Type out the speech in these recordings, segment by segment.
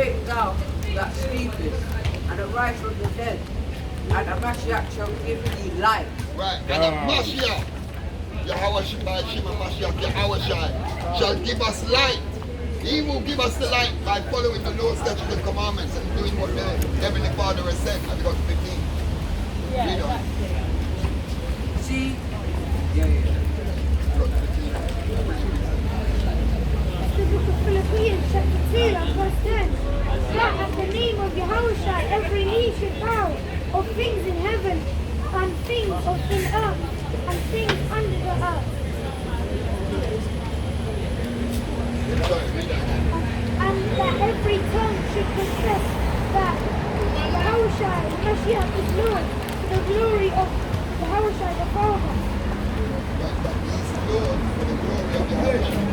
awake thou that sleepest, and arise from the dead, and the Mashiach shall give thee light. Right, and the Mashiach, Yahawashi, bahasham, Mashiach, Yahawashi, shall give us light. He will give us the light by following the law, statutes, and commandments and doing what the Heavenly Father has said. Have you got 15? Read on. See? The book of Philippians, chapter 2, and verse 10. That at the name of Yahawashi, every knee should bow, of things in heaven, and things of in earth, and things under the earth. And that every tongue should confess that Yahawashi, the Mashiach, is Lord, to the glory of Yahawashi, the Father. That is Lord for the glory of Yahawashi.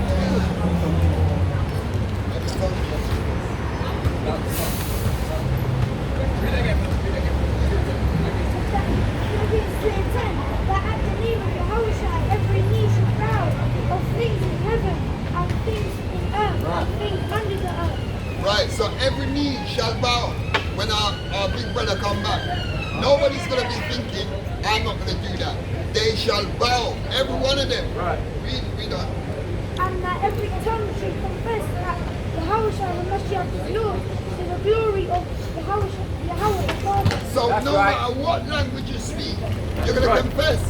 That at the name of Yahawashi, every knee should bow, of things in heaven, and things in earth, and things under the earth. Right, so every knee shall bow when our big brother come back. Nobody's going to be thinking, I'm not going to do that. They shall bow, every one of them. Right. Read on. And that every tongue should confess that Yahawashi, the Mashiach, is Lord, to the glory of Yahawah, the Father. So no matter what language you speak, you're going to confess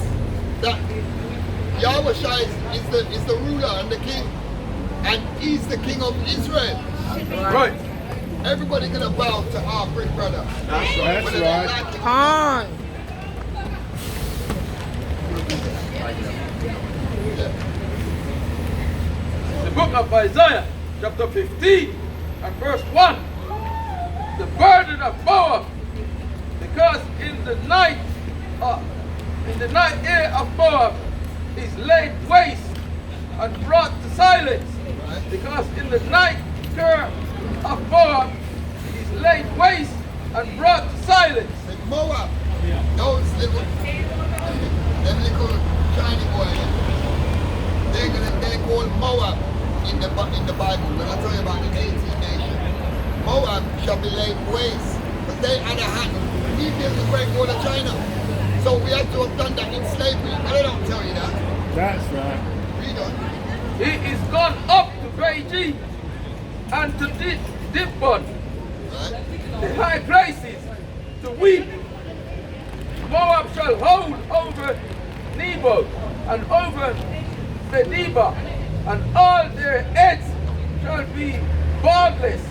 that Yahawashi is the ruler and the king, and he's the king of Israel. Right. Everybody going to bow to our big brother. That's right. Come on. The book of Isaiah, chapter 15 and verse 1. The burden of Moab, because in the night air of Moab is laid waste and brought to silence. Because in the night air of Moab is laid waste and brought to silence. Moab, those little shiny boys, they're called Moab in the Bible. When I tell you about the 18 nation, Moab shall be laid waste, because they had a hand. We built the Great Wall of China, so we had to have done that in slavery. But they don't tell you that. That's right. Read on. He is gone up to Beijing and to Dibon, the high places, to weep. Moab shall hold over Nebo and over Medeba, and all their heads shall be baldless,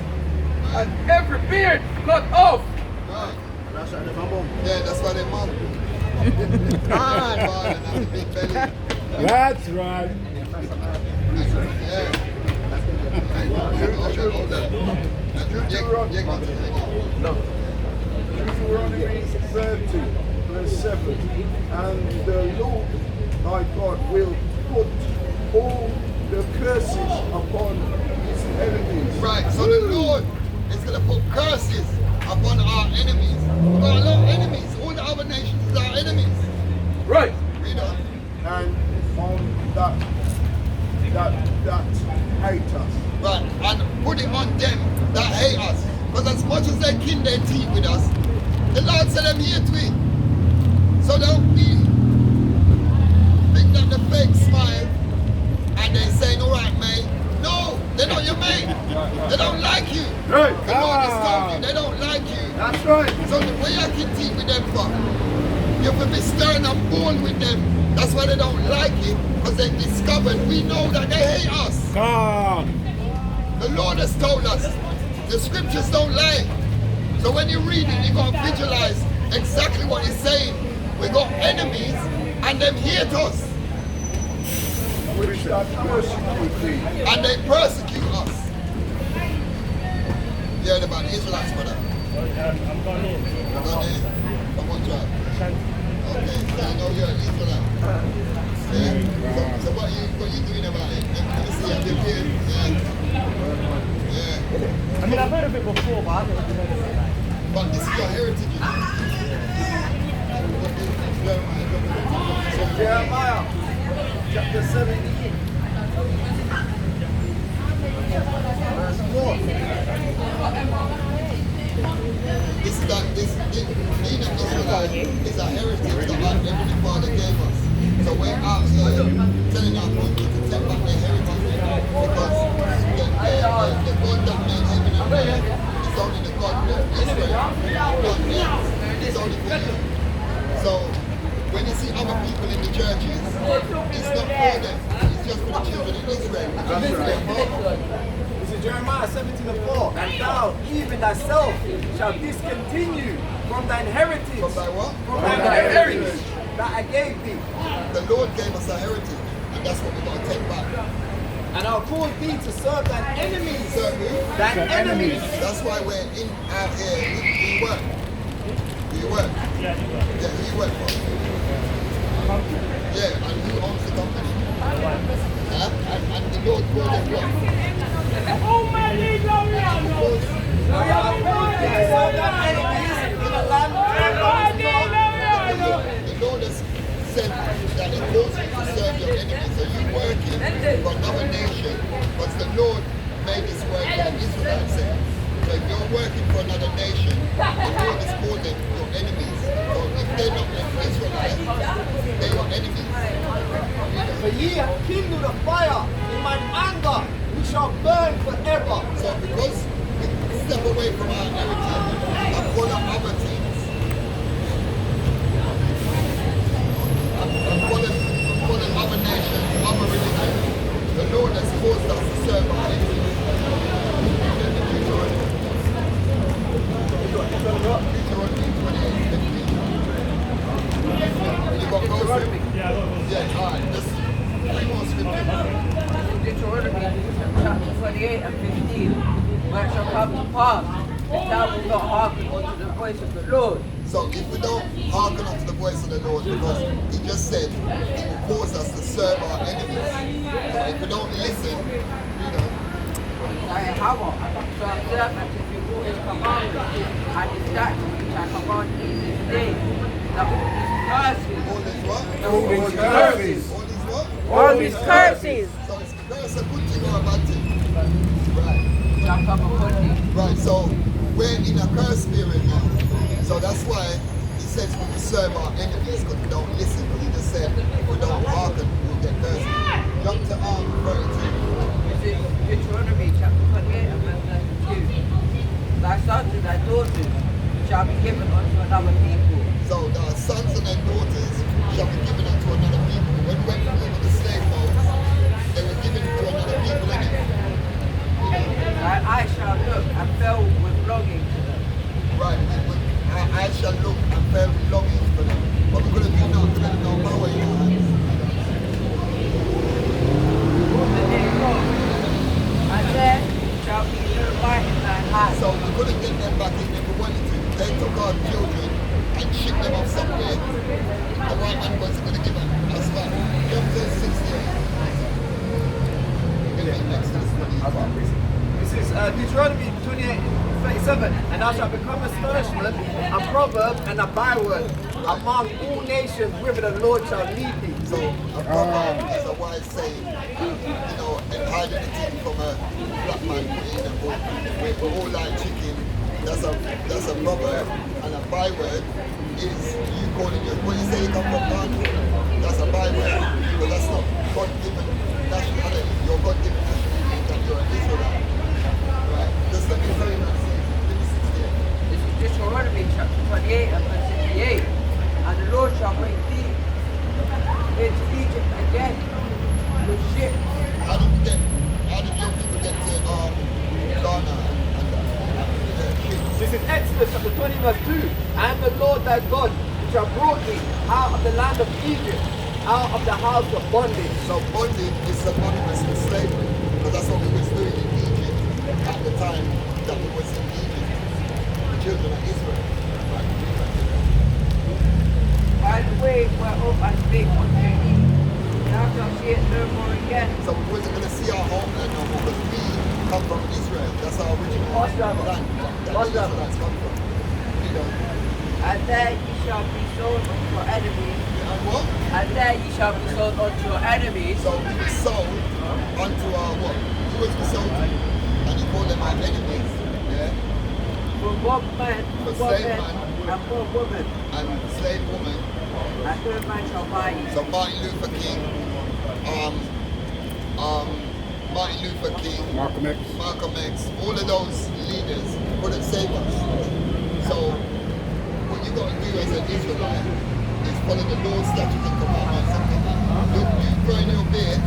and every beard cut off. Right. Yeah, that's why they mom. That's right. Deuteronomy 30, verse 7. And the Lord thy God will put all the curses upon his enemies. Right, so the Lord is going to put curses upon our enemies. We've got a lot of enemies. All the other nations are our enemies. Right. Read on. And on that hate us. Right, and put it on them that hate us. Because as much as they kill their teeth with us, the Lord said them here to it. So don't be think that the fake smile and they saying, all right, mate. No, they're not your mate. They don't like you. Right. The Lord has told you they don't like you. That's right. So the way I can teeth with them for, you have to be stern and bold with them. That's why they don't like it, because they discovered we know that they hate us. The Lord has told us. The scriptures don't lie. So when you read it, you got to visualize exactly what it's saying. We got enemies and them hate us. Which that persecute thee. And they persecute us. You heard about the Israelites, brother? I'm gone in. Come on, try. Okay, so you know you're an Israelite. Yeah. So what you doing about it? Let me see. Have you been? Yeah. I mean, I've heard of it before, but I haven't heard of it. But this is your heritage, you know. Jeremiah chapter 17. Verse 4. being an Israelite is a heritage that our Heavenly Father gave us. So we're out here telling our people to take back their heritage because the God that made heaven and earth is only the God of Israel. Not else. It's only for you. So when you see other people in the churches, it's not for them. It's just for the children of Israel. This is Jeremiah 17:4. And thou, even thyself, shall discontinue from thine heritage. From thy what? From thine heritage that I gave thee. The Lord gave us a heritage, and that's what we're going to take back. And I'll cause thee to serve thine enemies. Serve who? Thine enemies. That's why we're out here. We work. We work. Yeah, we work for us. Yeah, and who owns the company? And the Lord called us what? Oh my God, The Lord has said that He calls you to serve your enemies. So you're working for another nation, but the Lord made this work for the Israelites. So if you're working for another nation, the Lord has called them your enemies. So if they're not Israelites, they're your enemies. For ye have kindled a fire in mine anger, which shall burn forever. So because we step away from our heritage and follow other things, and follow other nations, other religions, the Lord has caused us to serve our enemies. Deuteronomy 28:15. You got Deuteronomy? Yeah, all right. Just three more scriptures. Deuteronomy chapter 28 and 15, where it shall come to pass, if thou wilt not hearken unto the voice of the Lord. So if we don't hearken unto the voice of the Lord, because He just said He will cause us to serve our enemies. So if we don't listen, Yahawah, so observe and to do all His commandments and His statutes which I command thee this day, that all these curses, all these what? all these curses, All these what? all these curses So it's curse a good thing or a bad thing? Right. shall come upon thee. Right, so we're in a curse period now. So that's why He says we will serve our enemies because we don't listen. Because He just said if we don't hearken, we'll get cursed. Jump to 32. This is Deuteronomy chapter 28 and verse 32. Thy sons and thy daughters shall be given unto another people. So the sons and their daughters shall be given unto another people. When we went over the slave house, they were given to another people. Thy eye shall look and fell with longing to them. Right, I shall look and bear with longing for them. What we're going to do now, we're going to go power in our hands. And there shall be no light in thine hand. So we couldn't get them back in if we wanted to. They took our children and shipped them off somewhere. The right hand wasn't going to give us back. Jump to 68. We're going to get next to this 28. This is Deuteronomy 28:37. And thou shalt become astonishment, a proverb, and a byword among all nations whither the Lord shall lead thee. So a proverb is a wise saying, and hiding the thing from a black man in a book. We're all like chicken. That's a proverb, and a byword is you calling your, when you say you come from God, that's a byword, but that's not God-given nationality. Your God-given nationality that you're an Israelite. Right? Just let me tell you that. This is Deuteronomy chapter 28 and verse 68. And the Lord shall bring thee into Egypt again with ships. How did your people get to Ghana and ships? This is Exodus chapter 20 verse 2. I am the Lord thy God, which have brought thee out of the land of Egypt, out of the house of bondage. So bondage is synonymous with slavery, because that's what we was doing in Egypt at the time that we was in Egypt, the children of Israel. By the way whereof I spake unto thee, thou shalt see it no more again. So we wasn't going to see our homeland no more, because we come from Israel. That's our original land that the Israelites come from. And there ye shall be sold unto your enemies. And what? And there ye shall be sold unto your enemies. So we were sold unto our what? Who was we sold to? And he called them our enemies. Yeah? one man, For one slave man, man. and one woman, and slave woman. and no man shall buy you. So Martin Luther King, Martin Luther King, Malcolm X. Malcolm X, all of those leaders couldn't save us. So what you got to do as an Israelite is follow the laws, statutes and commandments of God. You growing your beard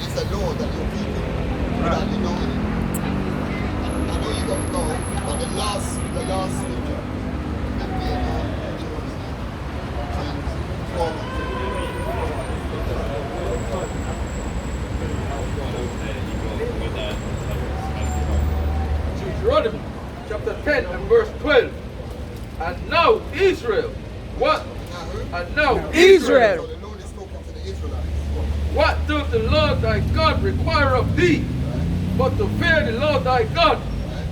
is a law that you're keeping without you knowing it. I know you got to go, but the last scripture, the beard, Deuteronomy chapter 10 and verse 12. And now Israel, what? And now Israel, So the Lord is talking to the Israelites. what doth the Lord thy God require of thee, but to fear the Lord thy God,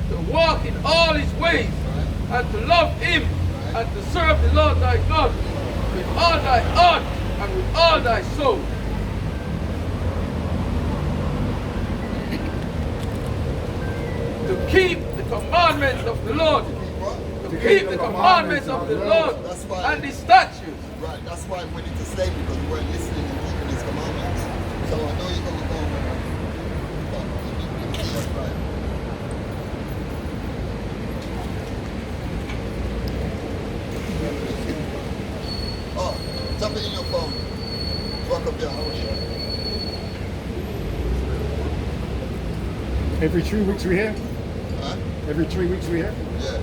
to walk in all his ways, and to love him, and to serve the Lord thy God with all thy heart and with all thy soul. To keep the commandments of the Lord, to keep the commandments of the Lord and his statutes. Right, that's why we went into slavery, because we weren't listening and keeping his commandments. So I know you're going to go, but you need to see us right. Oh, tap it in your phone. Welcome to Yahawashi. Every 3 weeks we here? Huh? Every 3 weeks we here? Yeah.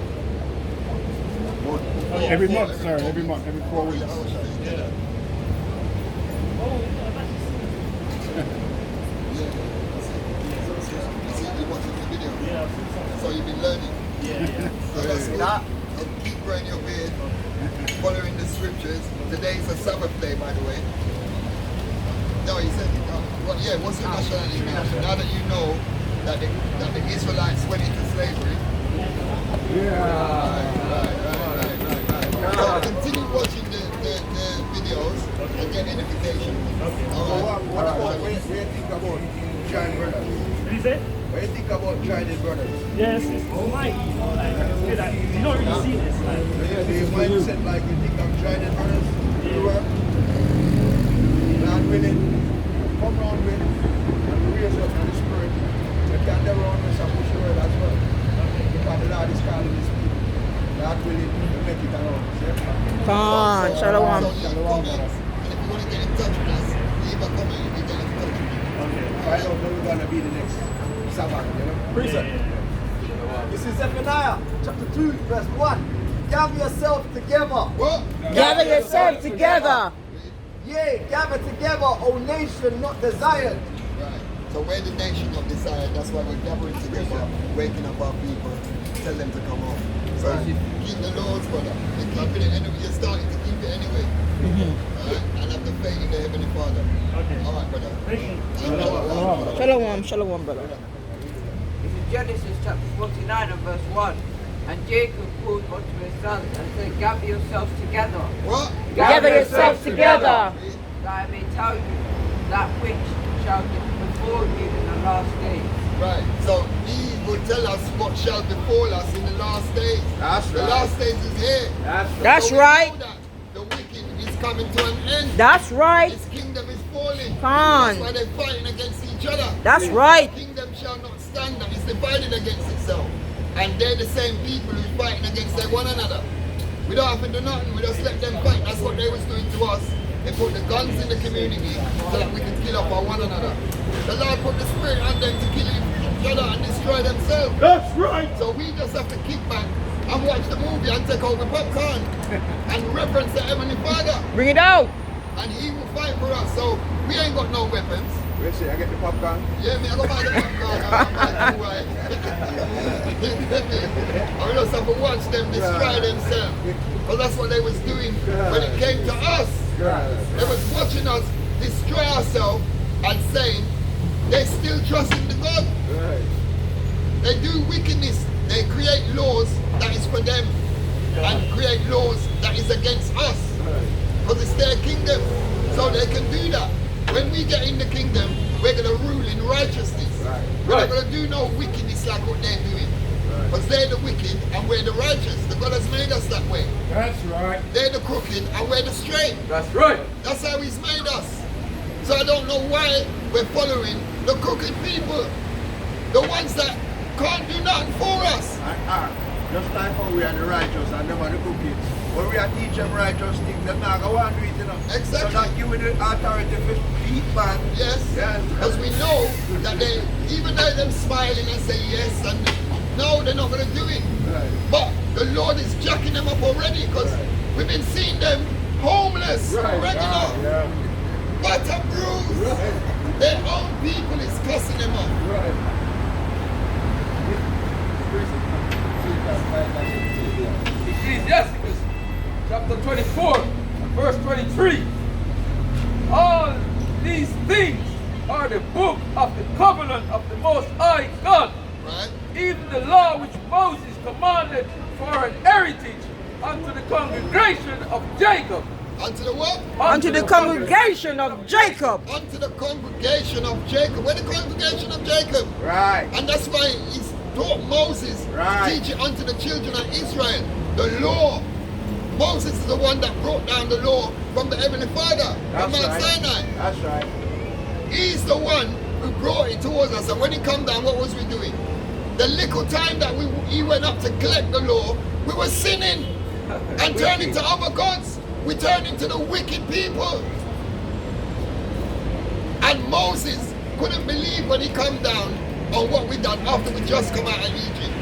Every month, sorry, every month, every 4 weeks. Yeah. You're watching the video. So you've been learning. So that's good. And keep growing your beard, following the scriptures. Today is a Sabbath day, by the way. No, he said, well, yeah, what's your nationality now? Now that you know that the Israelites went into slavery. Right. So continue watching the videos and get edification. What about when you think about giant brothers? What do you say? When you think about giant brothers? Yes, it's almighty, you know, like, you don't really see this, like. Yeah, the mindset like you think of giant brothers. You are not willing, come round with, and raise up in the spirit. You can never run with some push word as well. Because the Lord is calling his people. God willing to make it around. Come on, shalom. So leave comments, and if you want to get in touch with us, leave a comment and we get in touch with you. Find out when we're going to be the next Sabbath, you know? Prison. This is Zephaniah chapter 2, verse 1. Gather yourself together. What? Gather yourself together. Yea, gather together, O nation not desired. Right. So we're the nation of desire. That's why we're gathering together, waking up our people, tell them to come home. So keep the laws, brother. You're keeping it anyway. You're starting to keep it anyway. Alright? And have the faith in the Heavenly Father. Okay. Alright, brother. Shalom, brother. This is Genesis chapter 49 and verse 1. And Jacob called unto his sons and said, gather yourselves together. What? Gather yourselves together. That I may tell you that which shall befall you in the last days. Right. So he will tell us what shall befall us in the last days. That's The right. last days is here. That's So we right. know that the wicked is coming to an end. That's right. His kingdom is falling. Come on. That's why they're fighting against each other. That's right. The kingdom shall not stand, and it's divided against itself. And they're the same people who's fighting against one another. We don't have to do nothing, we just let them fight. That's what they was doing to us. They put the guns in the community so that we can kill off one another. The Lord put the spirit on them to kill each other and destroy themselves. That's right. So we just have to kick back and watch the movie and take over popcorn and reverence the Heavenly Father. Bring it out. And He will fight for us. So we ain't got no weapons. Wait, see, I get the popcorn. Yeah, me, I go buy the popcorn. I buy I just have to watch them destroy themselves. But that's what they was doing when it came to us. They was watching us destroy ourselves and saying they still trust in the God. Right. They do wickedness. They create laws that is for them and create laws that is against us. Because it's their kingdom. So they can do that. When we get in the kingdom, we're going to rule in righteousness. We're not going to do no wickedness like what they're doing. Because they're the wicked and we're the righteous. The God has made us that way. That's right. They're the crooked and we're the straight. That's right. That's how he's made us. So I don't know why we're following the crooked people. The ones that can't do nothing for us. Just like how we are the righteous and them are the crooked. When we are teach them righteous things, they're not going to do it, you know. Exactly. So not giving the authority to beat man. Yes. Because we know that they, even though them smiling and say yes, and no, they're not going to do it. Right. But the Lord is jacking them up already because we've been seeing them homeless, regular, but a bruise. Their own people is cussing them up. Ecclesiasticus chapter 24 and verse 23. All these things are the book of the covenant of the Most High God. Right. Even the law which Moses commanded for an heritage unto the congregation of Jacob. Unto the what? Unto the congregation of Jacob. Unto the congregation of Jacob. We're the congregation of Jacob. Right. And that's why he's taught Moses to teach it unto the children of Israel. The law. Moses is the one that brought down the law from the Heavenly Father. From Mount Sinai. That's right. He's the one who brought it towards us. And when he come down, what was we doing? The little time that he went up to collect the law, we were sinning and turning to other gods. We turned into the wicked people. And Moses couldn't believe when he come down on what we done after we just come out of Egypt.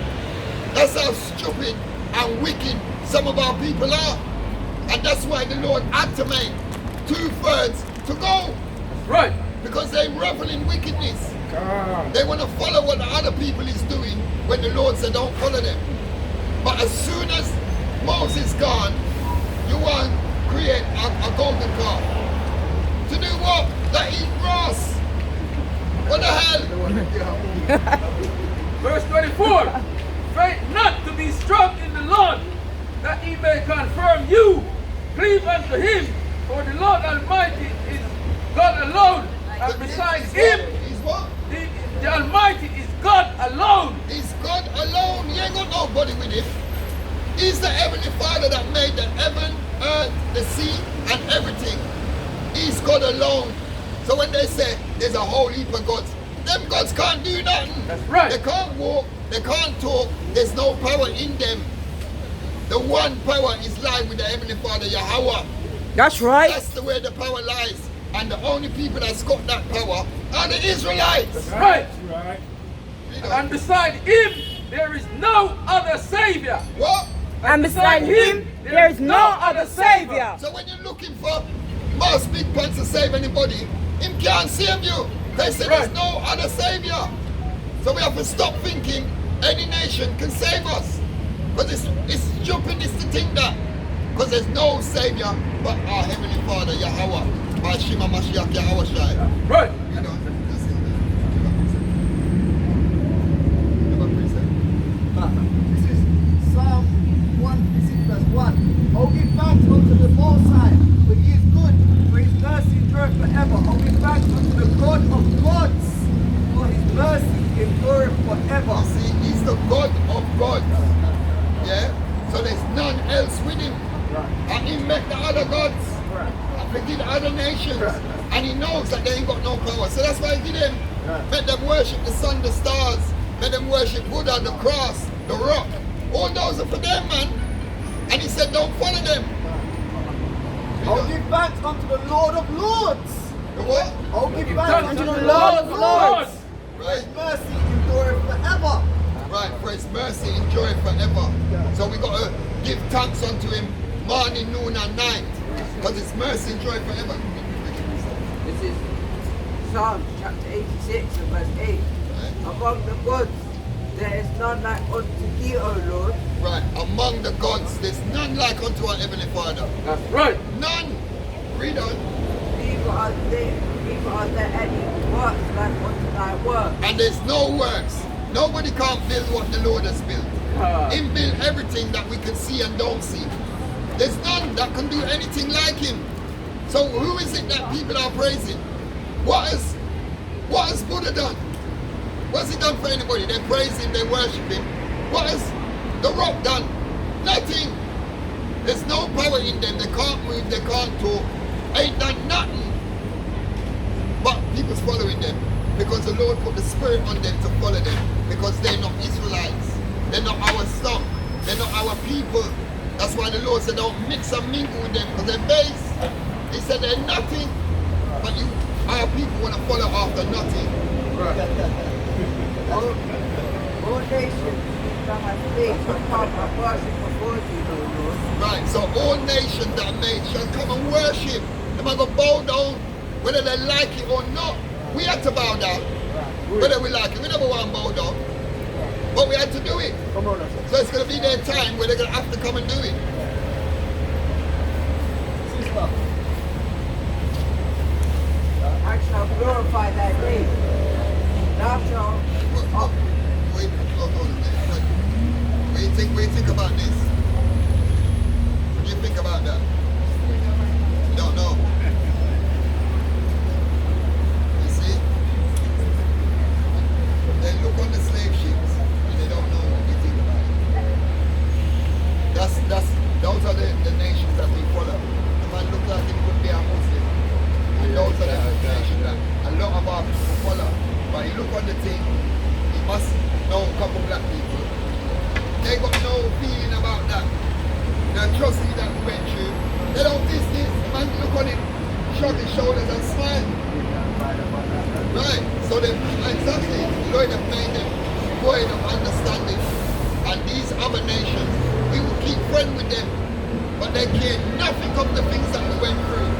That's how stupid and wicked some of our people are. And that's why the Lord had to make 2/3 to go. That's right. Because they revel in wickedness. God. They want to follow what the other people is doing when the Lord said don't follow them. But as soon as Moses gone, you want to create a golden calf. To do what? That eat grass. What the hell? Verse 24. Faint not to be strong in the Lord, that he may confirm you. Cleave unto him, for the Lord Almighty is God alone. And besides him, He's what? the Almighty is God alone. He's God alone. He ain't got nobody with him. He's the Heavenly Father that made the heaven, earth, the sea, and everything. He's God alone. So when they say there's a whole heap of gods, them gods can't do nothing. That's right. They can't walk, they can't talk, there's no power in them. The one power is lying with the Heavenly Father, Yahawah. That's right. That's the way the power lies. And the only people that's got that power are the Israelites. That's right. Right. You know, And beside him, there is no other Savior. what? And beside him, there is no other Savior. So when you're looking for Mass Big Pants to save anybody, him can't save you. They say there's no other Savior. So we have to stop thinking any nation can save us. Because it's stupidness to think that. Because there's no Savior but our Heavenly Father, Yahawah. Bahasham Mashiach Yahawashi. Right. You know, that's it. Never precept. This is Psalm 1:6 verse 1. Oh, give thanks unto the Most High, for he is good, for his mercy endureth forever. Oh, give thanks unto the God of gods, for his mercy endureth forever. See, he's the God of gods. Yeah? So there's none else with him. And he met the other gods. And they did other nations. And he knows that they ain't got no power. So that's why he did them. Let them worship the sun, the stars. Let them worship Buddha, the cross, the rock. All those are for them, man. And he said, don't follow them. Oh, give thanks unto the Lord of Lords. The what? Oh, give Give thanks thanks unto unto the the Lord Lord of of Lords. Lords. For his Right. mercy endureth forever. Right, for his mercy enjoy forever. So we got to give thanks unto him morning, noon, and night. Because his mercy enjoy forever. This is Psalm chapter 86 and verse 8. Among the gods, there is none like unto thee, O Lord. Right, among the gods, there's none like unto our Heavenly Father. That's right. None. Read on. Neither are there any works like unto thy work. And there's no works. Nobody can't build what the Lord has built. Him build everything that we can see and don't see. There's none that can do anything like him. So who is it that people are praising? What has Buddha done? What's he done for anybody? They praise him, they worship him. What has the rock done? Nothing. There's no power in them. They can't move, they can't talk. Ain't done nothing. But people's following them because the Lord put the spirit on them to follow them because they're not Israelites. They're not our stock. They're not our people. That's why the Lord said don't mix and mingle with them because they're base. He said they're nothing. But you, our people want to follow after nothing. All nations that have faith shall come and worship before thee, O Lord. Right, so all nations that are made shall come and worship. They might go bow down, whether they like it or not. We had to bow down, whether we like it. We never want to bow down, but we had to do it. Come on, So it's going to be their time where they're going to have to come and do it. sister. I shall glorify thy name. Thou shalt up. Wait, what do you think about this? What do you think about that? You don't know. You see? They look on the slave ships and they don't know what we think about it. Those are the nations that we follow. The man look like he could be a Muslim. And those are the nations that a lot of our people follow. But you look on the thing, you must know a couple black people. They got no feeling about that. The atrocity that we went through. They don't this. The man look on it, shrug his shoulders and smile. Right. So they exactly, the Lord have made them void of understanding. And these other nations, we will keep friends with them, but they care nothing of the things that we went through.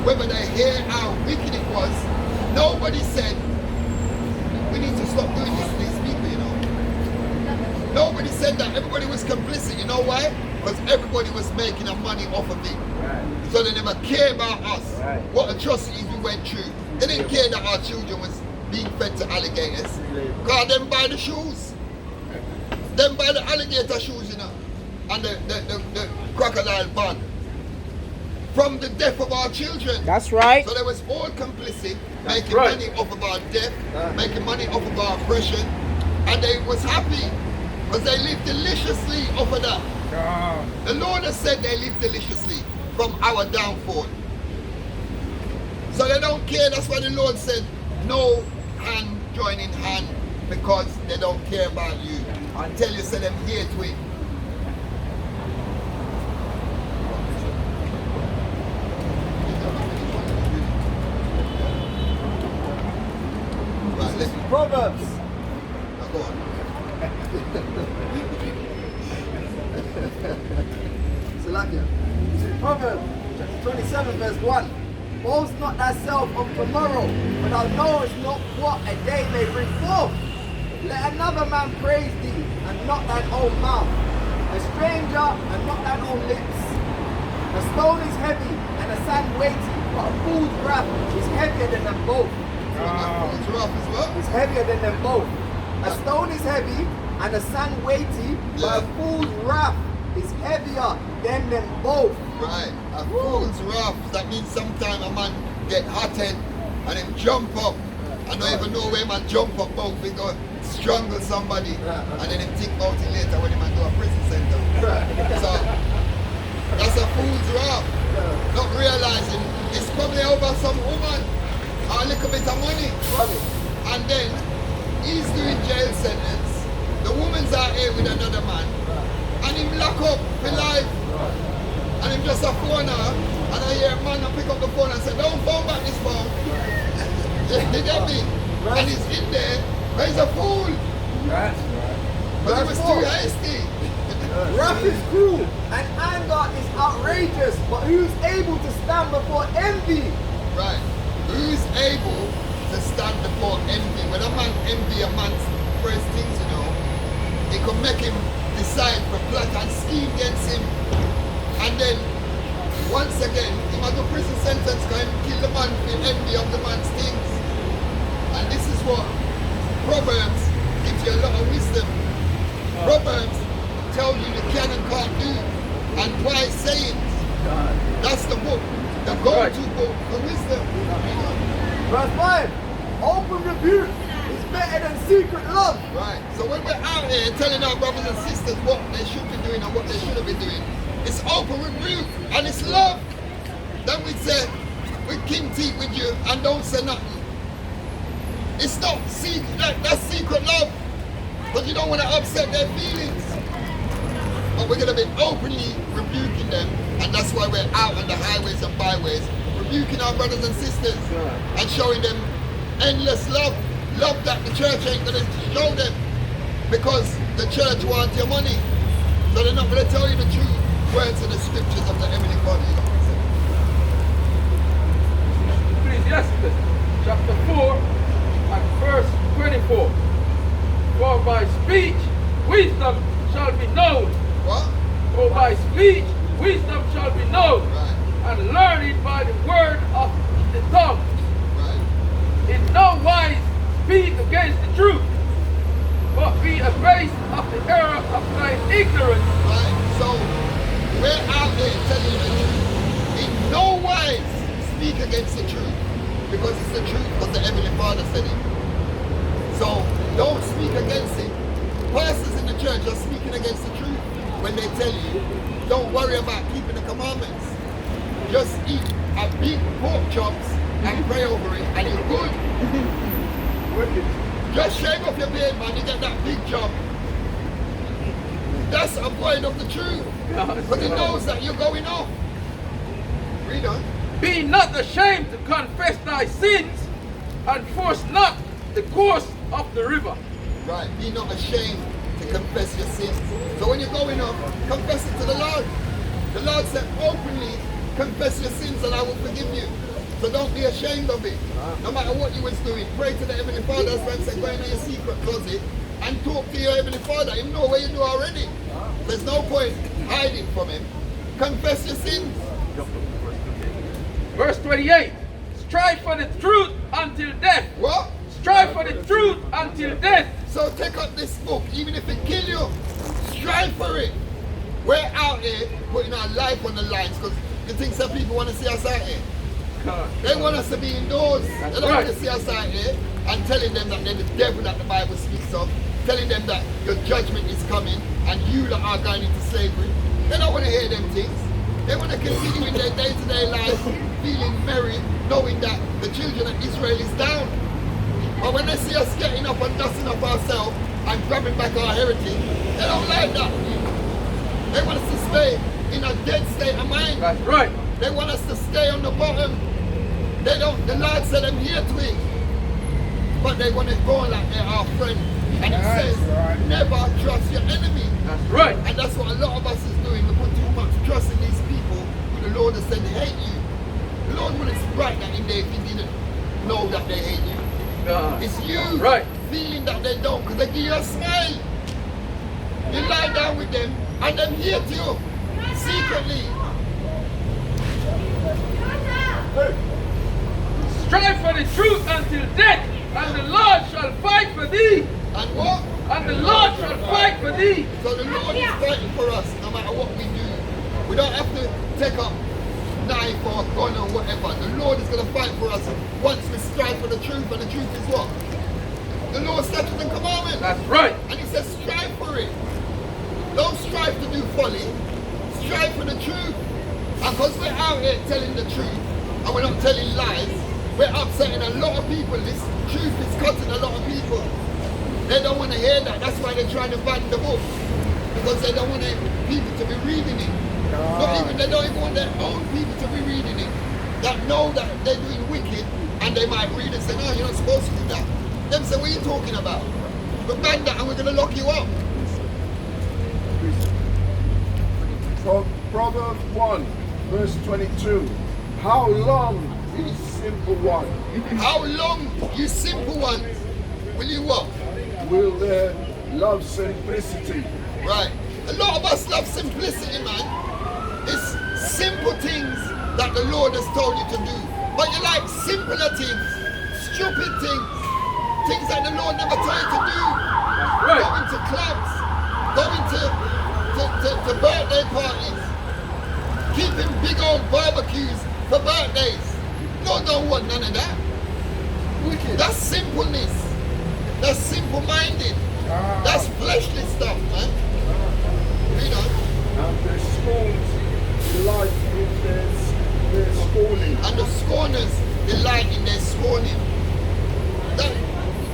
Whether they hear how wicked it was, nobody said, we need to stop doing this to these people, you know. Nobody said that. Everybody was complicit. You know why? Because everybody was making money off of it. Right. So they never cared about us. Right. What atrocities we went through. They didn't care that our children was being fed to alligators. God, them buy the shoes. Them buy the alligator shoes, you know. And the crocodile bun. From the death of our children. That's right. So they was all complicit, making money off of our death, making money off of our oppression, and they was happy because they lived deliciously off of that. The Lord has said they live deliciously from our downfall. So they don't care. That's why the Lord said, no hand joining hand, because they don't care about you until you say them here to it. Proverbs. Now go on. Salakia. Proverbs chapter 27 verse 1. Boast not thyself of tomorrow, for thou knowest not what a day may bring forth. Let another man praise thee, and not thine own mouth. A stranger, and not thine own lips. A stone is heavy, and a sand weighty, but a fool's wrath is heavier than them both. It's heavier than them both. A stone is heavy and a sand weighty, but a fool's wrath is heavier than them both. Right. A fool's wrath. That means sometimes a man get hotted and him jump up. I don't even know where man jump up out. He go strangle somebody and then him think about it later when he man do a prison sentence. So that's a fool's wrath. Not realizing it's probably over some woman. A little bit of money. And then he's doing jail sentence. The woman's out here with another man. And him lock up for life. And him just a phone her. And I hear a man pick up the phone and say, don't phone back this phone. You get me? And he's in there. But he's a fool. But he was too hasty. Wrath is cruel and anger is outrageous. But who's able to stand before envy? Right. Who's able to stand before envy? When a man envy a man's first things, you know, it can make him decide for plot and scheme against him. And then, once again, he might go prison sentence can kill the man for envy of the man's things. And this is what Proverbs gives you a lot of wisdom. Proverbs tell you the can and can't do. And wise sayings. That's the book. The go-to book for wisdom. Verse 5. Open rebuke is better than secret love. Right. So when we're out here here telling our brothers and sisters what they should be doing and what they shouldn't be doing. It's open rebuke and it's love. Then we say, we king teeth with you and don't say nothing. It's not that's secret love, but you don't want to upset their feelings. But we're going to be openly rebuking them, and that's why we're out on the highways and byways, rebuking our brothers and sisters and showing them endless love. Love that the church ain't going to show them, because the church wants your money. So they're not going to tell you the true words of the scriptures of the Heavenly Father. Ecclesiastes chapter 4 and verse 24. For by speech wisdom shall be known. What? For by speech wisdom shall be known, Right. and learned by the word of the tongue. Right. In no wise speak against the truth, but be abased of the error of thine ignorance. Right. So we're out there telling you the truth. In no wise speak against the truth, because it's the truth because the Heavenly Father said it. So don't speak against it. Pastors in the church are speaking against the truth when they tell you, don't worry about keeping the commandments. Just eat a big pork chops and pray over it and you're good. Just shave off your beard, man, you get that big job. That's a void of the truth. But he knows that you're going off. Read on. Be not ashamed to confess thy sins, and force not the course of the river. Right, be not ashamed to confess your sins. So when you're going off, confess it to the Lord. The Lord said openly, confess your sins and I will forgive you. So don't be ashamed of it. No matter what you was doing, pray to the Heavenly Father. That's why I said go in your secret closet and talk to your Heavenly Father. He know what you do already. There's no point hiding from him. Confess your sins. Verse 28. Strive for the truth until death. What? Strive for the truth until death. So take up this book, even if it kill you, strive for it. We're out here putting our life on the lines, because you think some people want to see us out here. They want us to be indoors. They don't want to see us out here and telling them that they're the devil that the Bible speaks of, telling them that your judgment is coming and you lot are going into slavery. They don't want to hear them things. They want to continue in their day-to-day life feeling merry, knowing that the children of Israel is down. But when they see us getting up and dusting up ourselves and grabbing back our heritage, they don't like that. They want us to stay in a dead state of mind. That's right. They want us to stay on the bottom. They don't. The Lord said I'm here to it. But they want to go like they're our friend. And it says, never trust your enemy. That's right. And that's what a lot of us is doing. We put too much trust in these people who the Lord has said hate you. The Lord wouldn't write that in there if he didn't know that they hate you. It's you feeling that they don't, because they give you a smile. You lie down with them and them hate you secretly. Strive for the truth until death, and the Lord shall fight for thee. And what? And the Lord shall fight for thee. So the Lord is fighting for us no matter what we do. We don't have to take up knife or gun or whatever. The Lord is going to fight for us once we strive for the truth, and the truth is what? The Lord's statutes and commandments. That's right. And he says strive for it. Don't strive to do folly. Strive for the truth. And because we're out here telling the truth and we're not telling lies, we're upsetting a lot of people. This truth is cutting a lot of people. They don't want to hear that. That's why they're trying to ban the book. Because they don't want people to be reading it. They don't even want their own people to be reading it. That know that they're doing wicked, and they might read and say, no, you're not supposed to do that. Them say, what are you talking about? We ban that and we're going to lock you up. Proverbs 1, verse 22. How long, you simple one? How long, you simple ones, will you what? Will they love simplicity? Right. A lot of us love simplicity, man. It's simple things that the Lord has told you to do. But you like simpler things, stupid things, things that the Lord never told you to do. Right. Going to clubs, going to birthday parties, keeping big old barbecues for birthdays. No, don't want none of that. Wicked. That's simpleness. That's simple-minded. That's fleshly stuff.